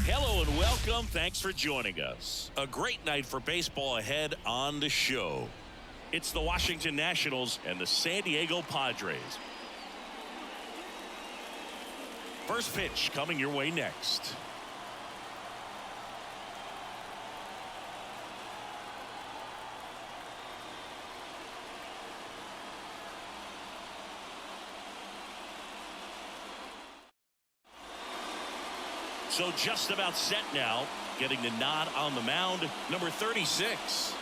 Hello and welcome. Thanks for joining us. A great night for baseball ahead on the show. It's the Washington Nationals and the San Diego Padres. First pitch coming your way next. So just about set now, getting the nod on the mound, number 36.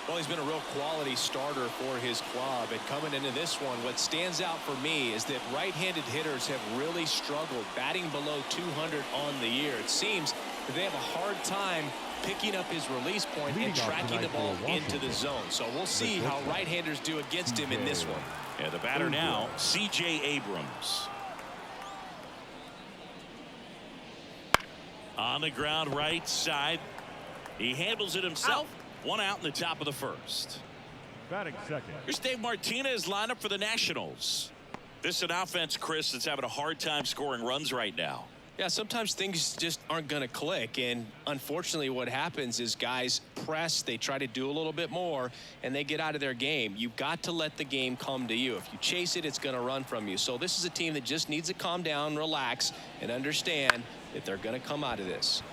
Well, he's been a real quality starter for his club, and coming into this one, what stands out for me is that right-handed hitters have really struggled batting below 200 on the year. It seems that they have a hard time picking up his release point and tracking the ball into the zone. So we'll see how right-handers do against him in this one. And the batter now, C.J. Abrams. On the ground right side. He handles it himself. One out in the top of the first. Batting second. Here's Dave Martinez lineup for the Nationals. This is an offense, Chris, that's having a hard time scoring runs right now. Yeah, sometimes things just aren't going to click, and unfortunately what happens is guys press, they try to do a little bit more, and they get out of their game. You've got to let the game come to you. If you chase it, it's going to run from you. So this is a team that just needs to calm down, relax, and understand that they're going to come out of this.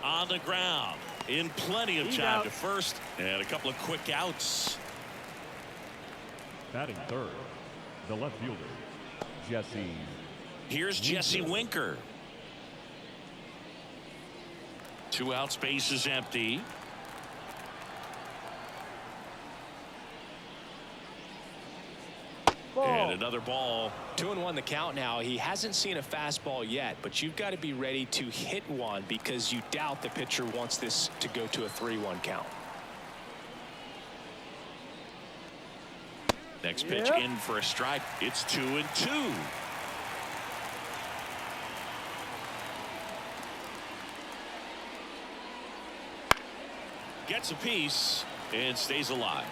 On the ground, in plenty of time to first, and a couple of quick outs. Batting third, the left fielder, Jesse. Here's Jesse Winker. 2 outs, base is empty. And another ball. 2-1 the count now. He hasn't seen a fastball yet, but you've got to be ready to hit one because you doubt the pitcher wants this to go to a 3-1 count. Next pitch in for a strike. It's 2-2. Gets a piece and stays alive.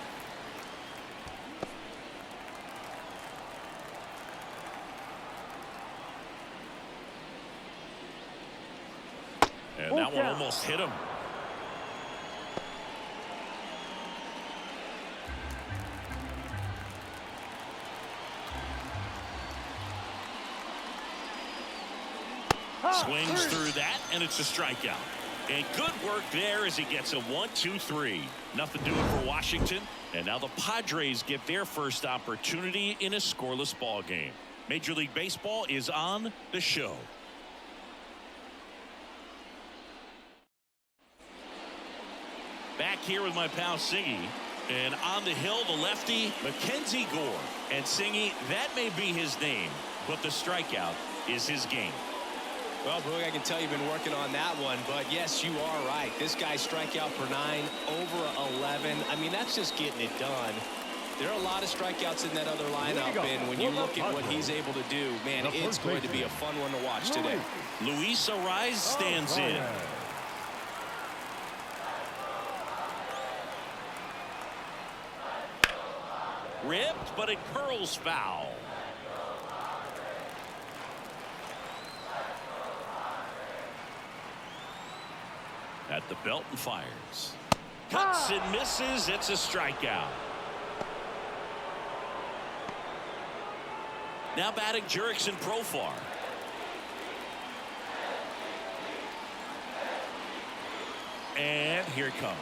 And that one almost hit him. Swings through that, and it's a strikeout. And good work there as he gets a 1-2-3. Nothing doing for Washington. And now the Padres get their first opportunity in a scoreless ball game. Major League Baseball is on the show. Back here with my pal Singy. And on the hill, the lefty, Mackenzie Gore. And Singy, that may be his name, but the strikeout is his game. Well, Brooke, I can tell you've been working on that one, but yes, you are right. This guy's strikeout per 9, over 11. I mean, that's just getting it done. There are a lot of strikeouts in that other lineup, and when you look at what he's able to do, man, it's going to be a fun one to watch today. Luis Arraez stands in. Ripped, but it curls foul. At the belt and fires. Cuts and misses. It's a strikeout. Now batting Jurickson Profar. And here it comes.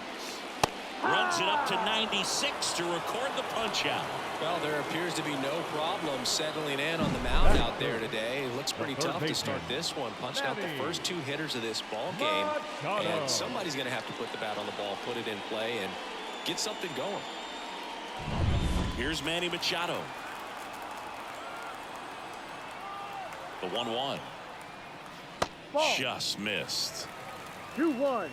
Runs it up to 96 to record the punch out. Well, there appears to be no problem settling in on the mound out there today. It looks pretty tough to start this one. Punched out the first 2 hitters of this ball game. And somebody's going to have to put the bat on the ball, put it in play, and get something going. Here's Manny Machado. The 1-1. Just missed. 2-1.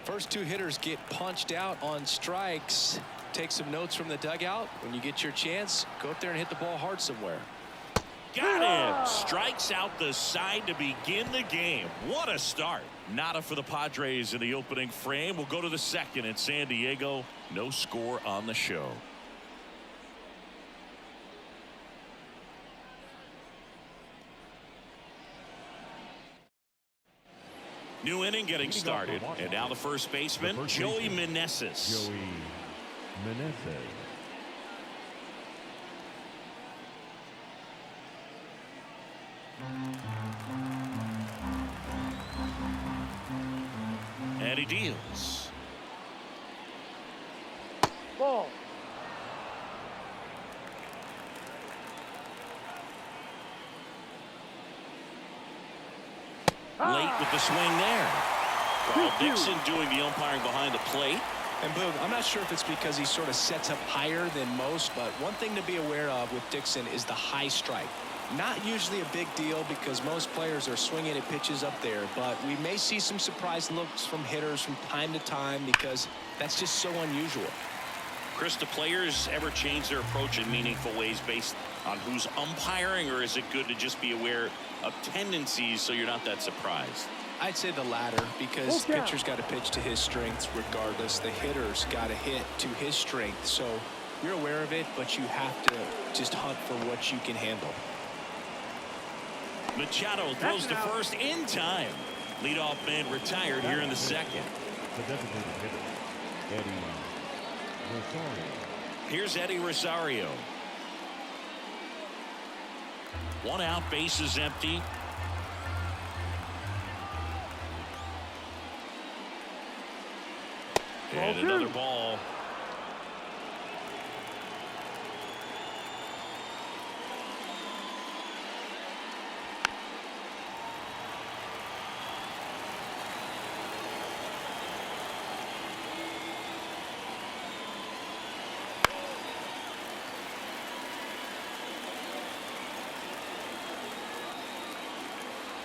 First 2 hitters get punched out on strikes. Take some notes from the dugout. When you get your chance, go up there and hit the ball hard somewhere. got him. Strikes out the side to begin the game. What a start. Nada for the Padres in the opening frame. We'll go to the second in San Diego. No score on the show. New inning getting started. And now the first baseman, Joey Meneses. Joey Meneses. And he deals. Ball. Late with the swing there. Carl Dixon doing the umpiring behind the plate. And Boog, I'm not sure if it's because he sort of sets up higher than most, but one thing to be aware of with Dixon is the high strike. Not usually a big deal because most players are swinging at pitches up there, but we may see some surprise looks from hitters from time to time because that's just so unusual. Chris, do players ever change their approach in meaningful ways based on who's umpiring, or is it good to just be aware of tendencies so you're not that surprised? I'd say the latter, because pitcher's got to pitch to his strengths regardless. The hitter's got to hit to his strength. So you're aware of it, but you have to just hunt for what you can handle. Machado throws to first in time. Leadoff man retired here in the second. The designated hitter, Eddie Rosario. Here's Eddie Rosario. One out, bases empty. And another ball.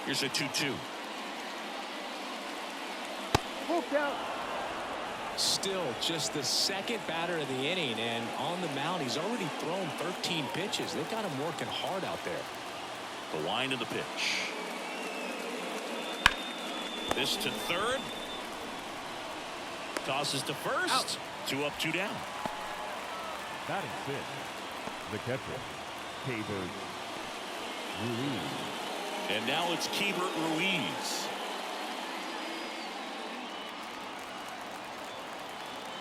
Here's a 2-2. Hooked out. Still just the second batter of the inning, and on the mound he's already thrown 13 pitches. They've got him working hard out there. The wind of the pitch. This to third. Tosses to first. Out. 2 up, 2 down. Batting fifth, the catcher, Keibert Ruiz. And now it's Keibert Ruiz.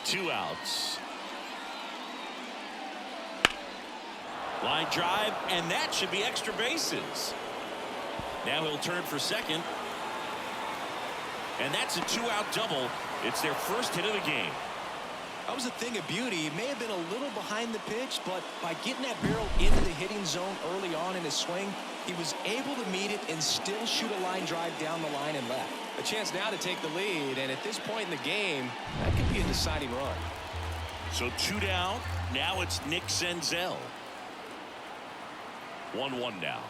2 outs. Line drive, and that should be extra bases. Now he'll turn for second. And that's a 2-out double. It's their first hit of the game. That was a thing of beauty. He may have been a little behind the pitch, but by getting that barrel into the hitting zone early on in his swing, he was able to meet it and still shoot a line drive down the line and left. A chance now to take the lead, and at this point in the game, that could be a deciding run. So 2 down. Now it's Nick Senzel. 1-1 now.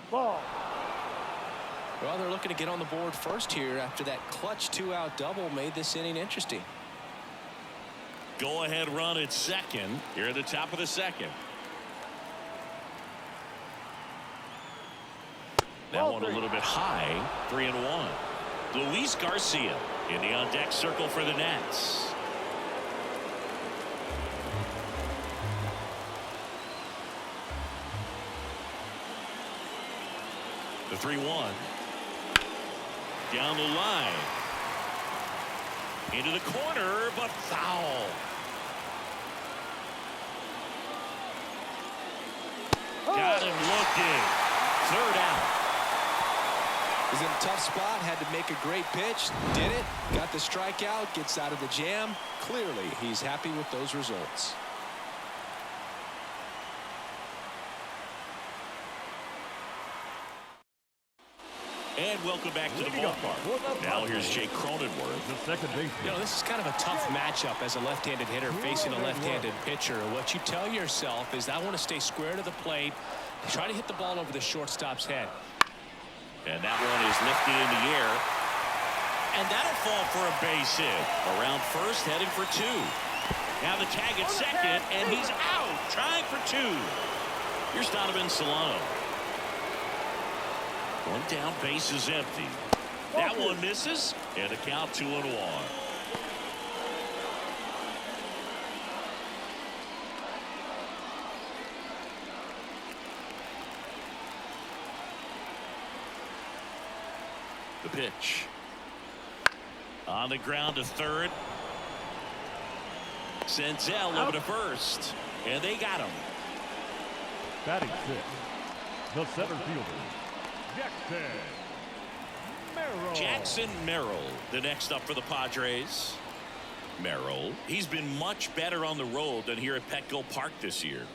Ball. Well, they're looking to get on the board first here after that clutch 2-out double made this inning interesting. Go-ahead run at second here at the top of the second. That one a little bit high. 3-1. Luis Garcia in the on-deck circle for the Nats. The 3-1. Down the line. Into the corner, but foul. Got him looking. 3rd out. He's in a tough spot, had to make a great pitch, did it, got the strikeout, gets out of the jam. Clearly, he's happy with those results. And welcome back to the ballpark. Now here's Jake Cronenworth. The second baseman. You know, this is kind of a tough matchup as a left-handed hitter facing a left-handed pitcher. What you tell yourself is I want to stay square to the plate, try to hit the ball over the shortstop's head. And that one is lifted in the air. And that'll fall for a base hit. Around first, heading for 2. Now the tag at second, and he's out, trying for 2. Here's Donovan Solano. One down, base is empty. That one misses, and a count 2-1. The pitch. On the ground to third. Senzel over to first. And they got him. Batting sixth, the center fielder, Jackson Merrill, the next up for the Padres. Merrill, he's been much better on the road than here at Petco Park this year.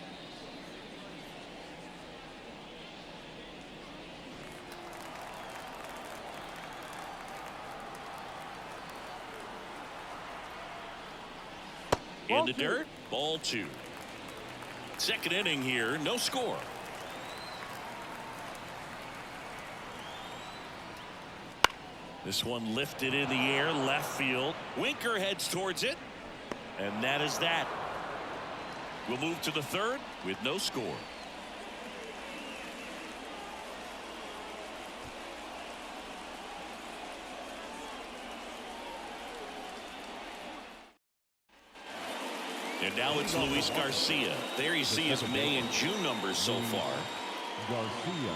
In the dirt, ball 2. Second inning here, no score. This one lifted in the air, left field. Winker heads towards it, and that is that. We'll move to the third with no score. And now it's Luis Garcia. There you see his May and June numbers so far. Garcia.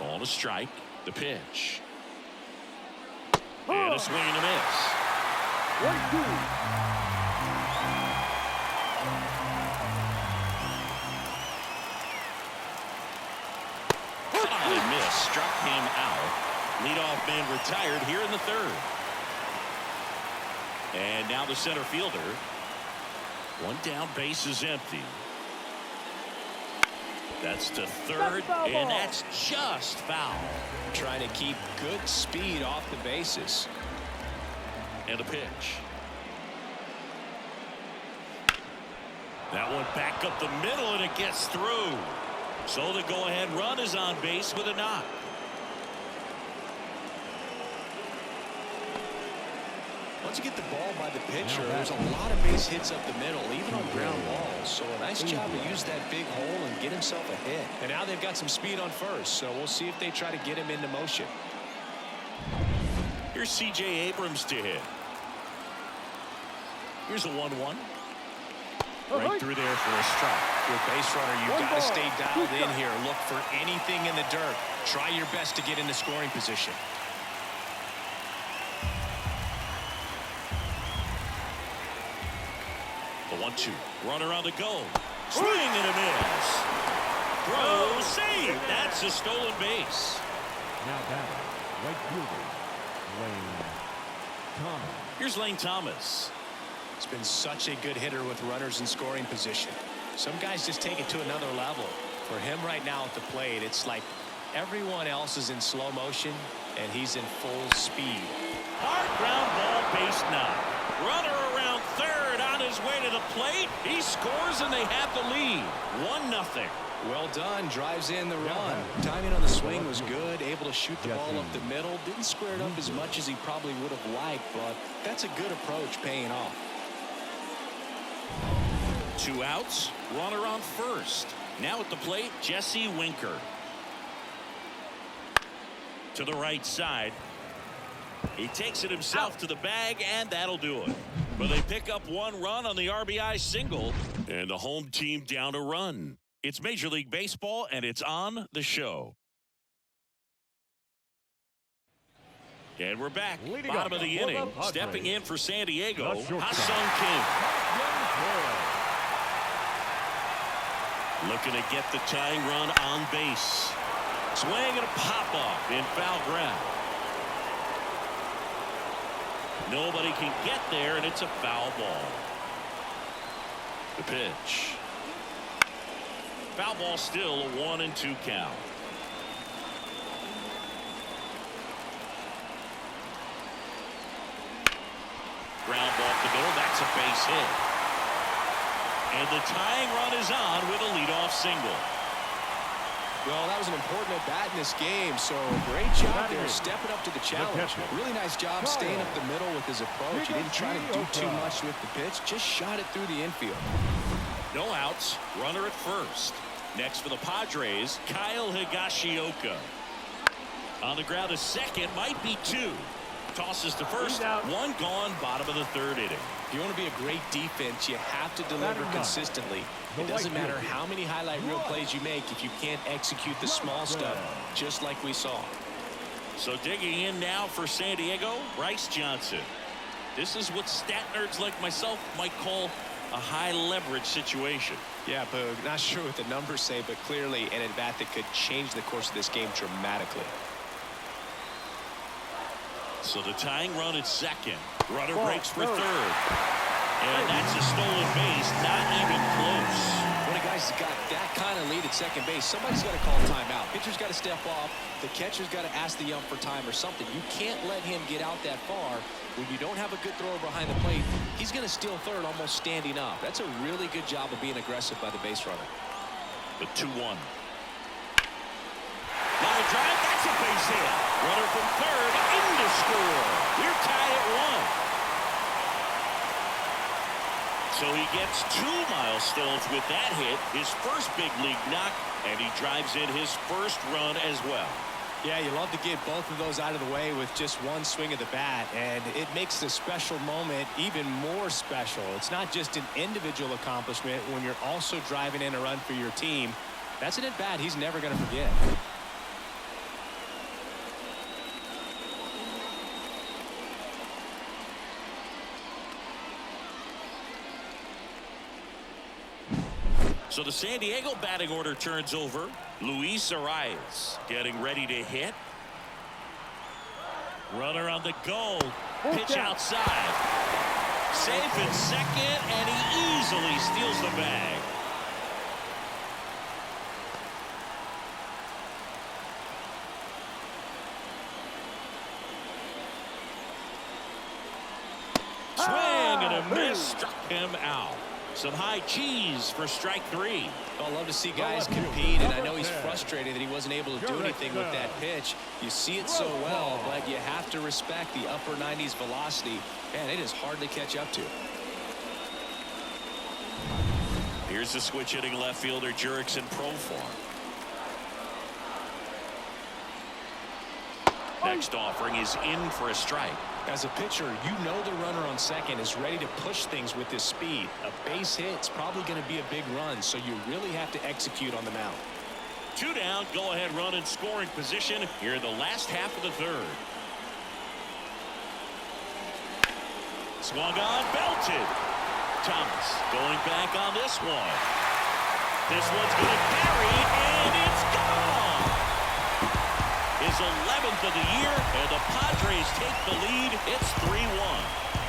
Ball to strike. The pitch. And a swing and a miss. 1-2. Struck him out. Leadoff man retired here in the third. And now the center fielder. One down, base is empty. That's to third, and that's just foul. Trying to keep good speed off the bases. And a pitch. That one back up the middle, and it gets through. So the go-ahead run is on base with a knock. Once you get the ball by the pitcher, there's a lot of base hits up the middle, even on ground balls. So a nice job to use that big hole and get himself a hit. And now they've got some speed on first, so we'll see if they try to get him into motion. Here's C.J. Abrams to hit. Here's a 1-1. Right through there for a strike. Your base runner, you've got to stay dialed in here. Look for anything in the dirt. Try your best to get into scoring position. The 1-2. Runner on the go. Swing and a miss. Throw, save. That's a stolen base. Now batting, right fielder, Lane Thomas. Here's Lane Thomas. It's been such a good hitter with runners in scoring position. Some guys just take it to another level. For him right now at the plate, it's like everyone else is in slow motion, and he's in full speed. Hard ground ball, base knock. Runner around third on his way to the plate. He scores, and they have the lead. 1-0. Well done. Drives in the run. Timing on the swing was good. Able to shoot the ball up the middle. Didn't square it up as much as he probably would have liked, but that's a good approach, paying off. 2 outs. Runner on first. Now at the plate, Jesse Winker. To the right side. He takes it himself to the bag, and that'll do it. But they pick up 1 run on the RBI single, and the home team down a run. It's Major League Baseball, and it's on the show. And we're back. Bottom of the inning. Stepping in for San Diego, Ha-Seong Kim. Looking to get the tying run on base. Swing and a pop-off in foul ground. Nobody can get there, and it's a foul ball. The pitch. Foul ball, still a 1-2 count. Ground ball up the middle. That's a base hit. And the tying run is on with a leadoff single. Well, that was an important at-bat in this game, so great job there stepping up to the challenge. Really nice job staying up the middle with his approach. He didn't try to do too much with the pitch, just shot it through the infield. No outs, runner at first. Next for the Padres, Kyle Higashioka. On the ground, a second, might be two. Tosses to first, one gone, bottom of the third inning. If you want to be a great defense, you have to deliver consistently. It doesn't matter how many highlight reel plays you make if you can't execute the small stuff, just like we saw. So digging in now for San Diego, Bryce Johnson. This is what stat nerds like myself might call a high leverage situation. Yeah, Boog, not sure what the numbers say, but clearly an at-bat that could change the course of this game dramatically. So the tying run at second. Runner breaks for third. And that's a stolen base, not even close. When a guy's got that kind of lead at second base, somebody's got to call timeout. Pitcher's got to step off. The catcher's got to ask the ump for time or something. You can't let him get out that far. When you don't have a good thrower behind the plate, he's going to steal third almost standing up. That's a really good job of being aggressive by the base runner. The 2-1. Line drive, that's a base hit. Runner from third in to score. We're tied at 1. So he gets 2 milestones with that hit, his first big league knock, and he drives in his first run as well. Yeah, you love to get both of those out of the way with just one swing of the bat, and it makes the special moment even more special. It's not just an individual accomplishment when you're also driving in a run for your team. That's an at-bat he's never going to forget. So the San Diego batting order turns over. Luis Arias getting ready to hit. Runner on the go. Pitch outside. Safe in second, and he easily steals the bag. Swing and a miss, struck him out. Some high cheese for strike 3. I love to see guys compete, and I know he's frustrated that he wasn't able to do anything with that pitch. You see it so well, but you have to respect the upper 90s velocity, and it is hard to catch up to. Here's the switch hitting left fielder Jurickson Profar. Next offering is in for a strike. As a pitcher, you know the runner on second is ready to push things with his speed. A base hit's probably going to be a big run, so you really have to execute on the mound. 2 down, go-ahead run in scoring position here in the last half of the third. Swung on, belted. Thomas going back on this one. This one's going to carry, and it's gone. His 11th of the year, and the Padres take the lead. It's 3-1.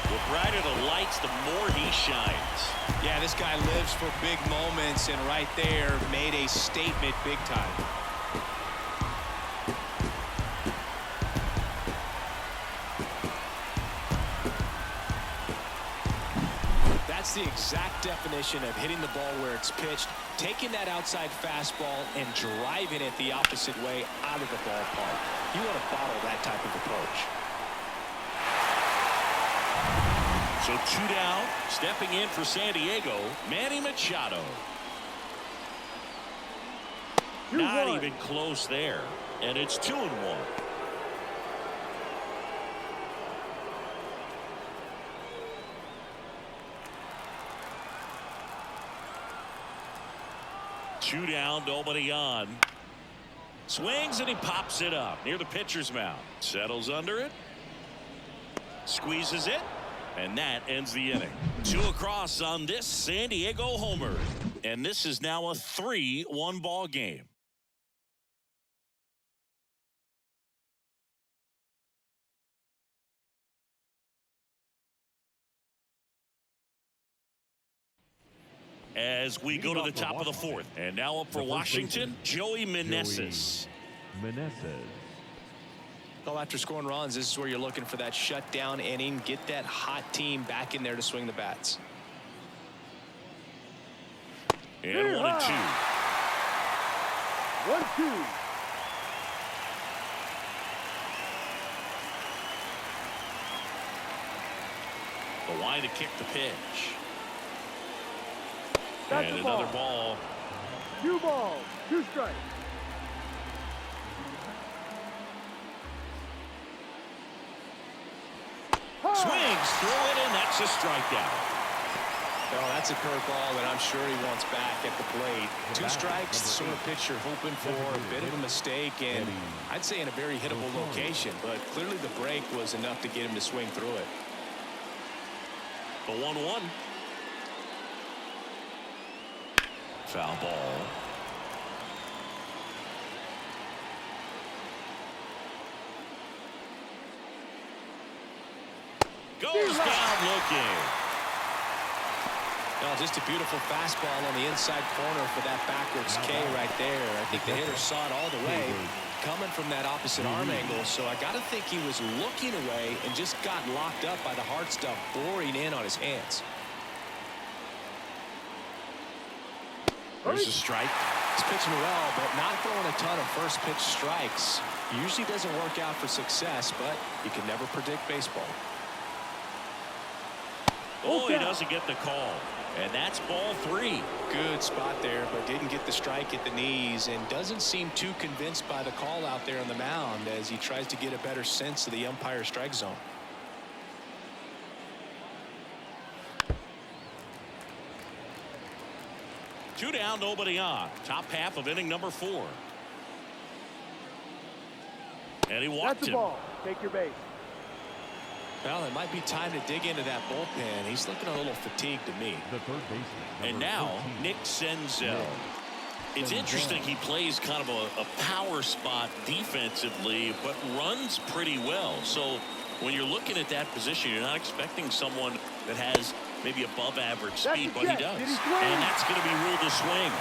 The brighter the lights, the more he shines. Yeah, this guy lives for big moments, and right there made a statement big time. That's the exact definition of hitting the ball where it's pitched, taking that outside fastball and driving it the opposite way out of the ballpark. You want to bottle that type of approach. So 2 down, stepping in for San Diego, Manny Machado. Not even close there, and it's 2-1. Two down, nobody on. Swings and he pops it up near the pitcher's mound. Settles under it. Squeezes it. And that ends the inning. 2 across on this San Diego homer. And this is now a 3-1 ball game. As we go to the top of the 4th. And now up for Washington, Joey Meneses. Well, after scoring runs, this is where you're looking for that shutdown inning. Get that hot team back in there to swing the bats. And 1-2. 1-2. The line to kick the pitch. That's And the another ball. ball. 2 balls, 2 strikes. Swings through it, and that's a strikeout. Well, that's a curveball that I'm sure he wants back at the plate. 2 strikes, the sort of pitch you're hoping for. A bit of a mistake, and I'd say in a very hittable location. But clearly the break was enough to get him to swing through it. The 1-1. Foul ball. Goes down looking. Well, just a beautiful fastball on the inside corner for that backwards K right there. I think the hitter saw it all the way coming from that opposite arm angle. So I got to think he was looking away and just got locked up by the hard stuff boring in on his hands. There's a strike. He's pitching well, but not throwing a ton of first pitch strikes. Usually doesn't work out for success, but you can never predict baseball. Oh, he doesn't get the call. And that's ball 3. Good spot there, but didn't get the strike at the knees and doesn't seem too convinced by the call out there on the mound as he tries to get a better sense of the umpire strike zone. Two down, nobody on. Top half of inning number 4. And he walked That's the him. ball. Take your base. Well, it might be time to dig into that bullpen. He's looking a little fatigued to me. The third baseman. And now, Nick Senzel. It's interesting he plays kind of a power spot defensively, but runs pretty well. So when you're looking at that position, you're not expecting someone that has maybe above average speed, but he does. And that's going to be ruled a swing.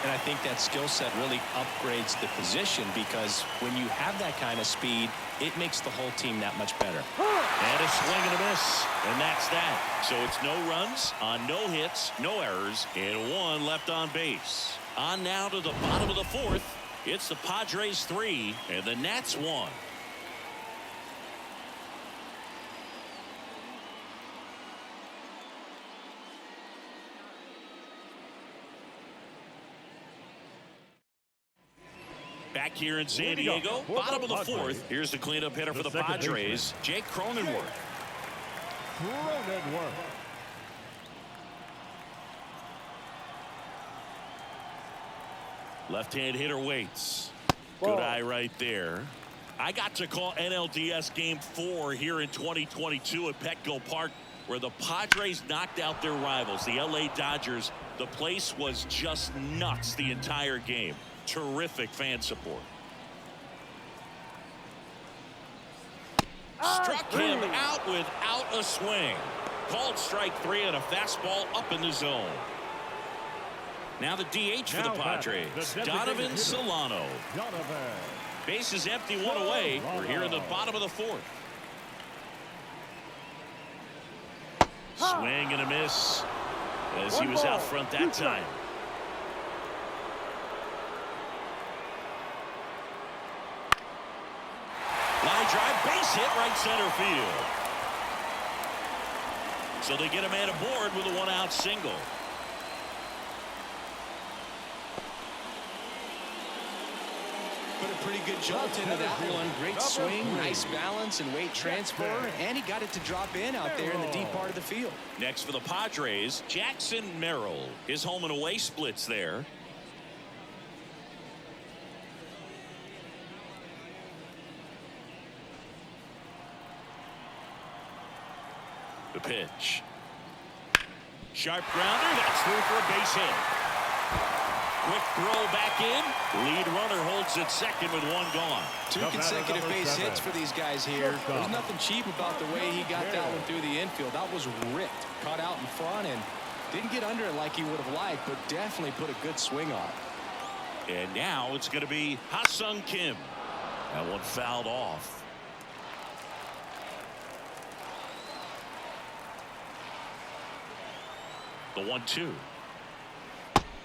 And I think that skill set really upgrades the position because when you have that kind of speed, it makes the whole team that much better. And a swing and a miss. And that's that. So it's no runs on no hits, no errors, and 1 left on base. On now to the bottom of the 4th. It's the Padres 3 and the Nats 1. Back here in San Diego, bottom of the 4th. Here's the cleanup hitter for the Padres, Jake Cronenworth. Left-hand hitter waits. Good eye right there. I got to call NLDS Game 4 here in 2022 at Petco Park, where the Padres knocked out their rivals, the LA Dodgers. The place was just nuts the entire game. Terrific fan support. Struck him out without a swing. Called strike 3 and a fastball up in the zone. Now the DH for the Padres, Donovan Solano. Base is empty, 1 away. We're here in the bottom of the 4th. Swing and a miss as he was out front that time. Line drive, base hit, right center field. So they get a man aboard with a 1-out single. Put a pretty good jolt into that one. Great swing, nice balance and weight transfer, and he got it to drop in out there in the deep part of the field. Next for the Padres, Jackson Merrill. His home and away splits there. The pitch. Sharp grounder. That's through for a base hit. Quick throw back in. Lead runner holds at second with 1 gone. 2 consecutive base hits for these guys here. There's nothing cheap about the way he got that one through the infield. That was ripped. Caught out in front and didn't get under it like he would have liked, but definitely put a good swing on it. And now it's going to be Ha-Sung Kim. That one fouled off. The 1-2.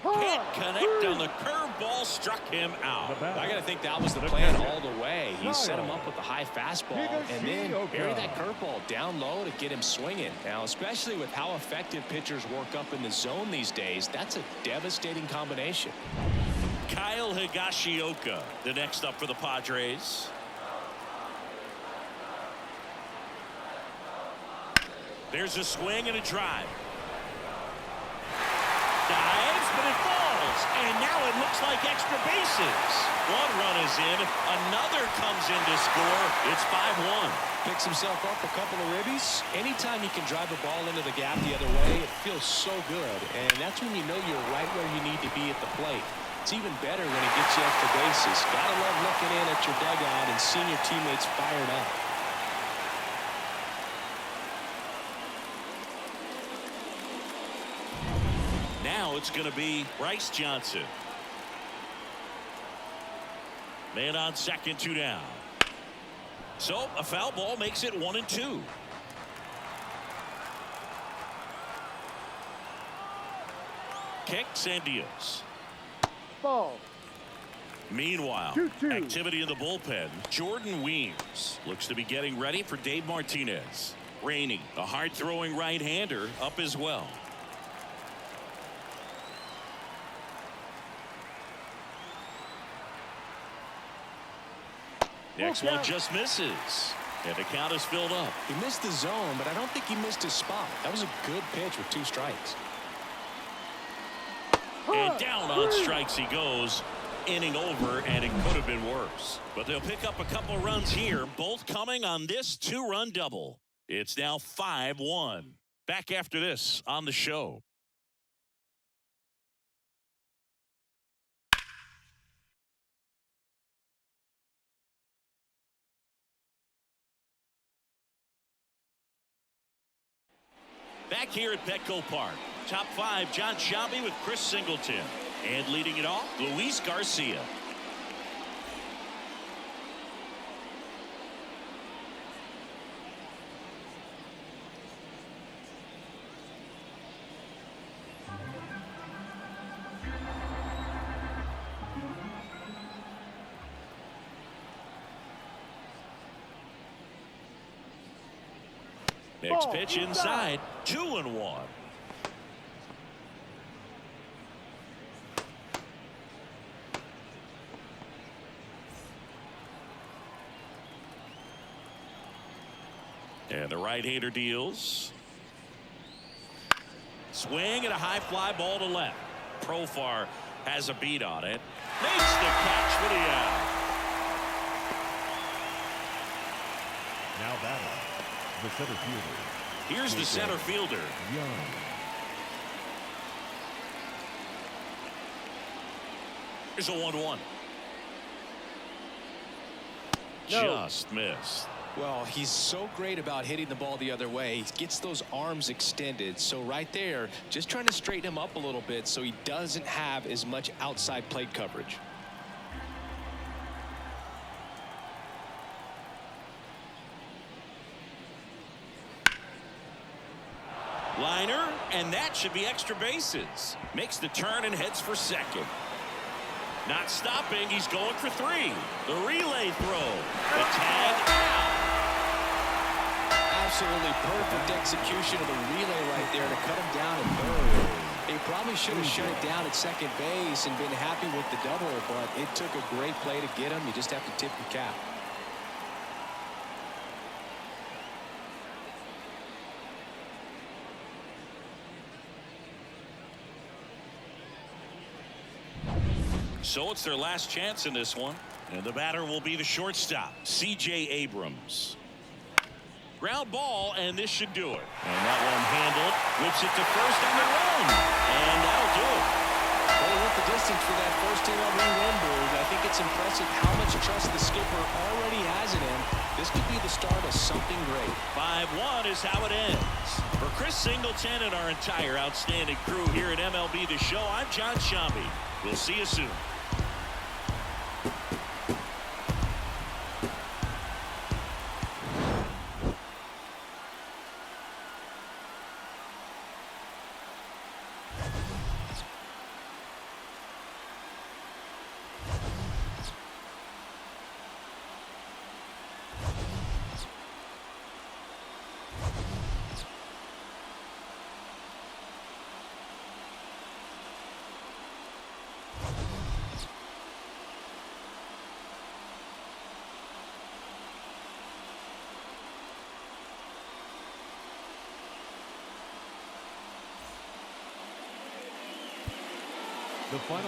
Can't connect on the curveball, struck him out. I got to think that was the plan all the way. He set him up with a high fastball and then buried that curveball down low to get him swinging. Now, especially with how effective pitchers work up in the zone these days, that's a devastating combination. Kyle Higashioka, the next up for the Padres. There's a swing and a drive. Dives, but it falls. And now it looks like extra bases. One run is in. Another comes in to score. It's 5-1. Picks himself up a couple of ribbies. Anytime you can drive a ball into the gap the other way, it feels so good. And that's when you know you're right where you need to be at the plate. It's even better when it gets you extra bases. Gotta love looking in at your dugout and seeing your teammates fired up. Now it's going to be Bryce Johnson. Man on second, 2 down. So a foul ball makes it 1-2. Kicks and deals. Ball. Meanwhile, 2-2. activity in the bullpen. Jordan Weems looks to be getting ready for Dave Martinez. Rainey, a hard-throwing right-hander, up as well. Next one just misses. And the count is filled up. He missed the zone, but I don't think he missed his spot. That was a good pitch with 2 strikes. And down on strikes he goes. Inning over, and it could have been worse. But they'll pick up a couple runs here, both coming on this 2-run double. It's now 5-1. Back after this on the show. Back here at Petco Park. Top 5, John Shelby with Chris Singleton. And leading it off, Luis Garcia. Next pitch inside, 2-1. And the right-hander deals. Swing and a high fly ball to left. Profar has a beat on it. Makes the catch for the out. Now batting, the center fielder. Here's the center fielder. Young. Here's a 1-1. No. Just missed. Well, he's so great about hitting the ball the other way. He gets those arms extended. So right there, just trying to straighten him up a little bit so he doesn't have as much outside plate coverage. Liner, and that should be extra bases. Makes the turn and heads for second. Not stopping, he's going for 3. The relay throw. The tag out. Absolutely perfect execution of the relay right there to cut him down at third. They probably should have shut it down at second base and been happy with the double, but it took a great play to get him. You just have to tip your cap. So it's their last chance in this one. And the batter will be the shortstop, C.J. Abrams. Ground ball, and this should do it. And that one handled. Whips it to first on the run. And that'll do it. Well, he went the distance for that first MLB run, Bird. I think it's impressive how much trust the skipper already has in him. This could be the start of something great. 5-1 is how it ends. For Chris Singleton and our entire outstanding crew here at MLB The Show, I'm John Shelby. We'll see you soon. The final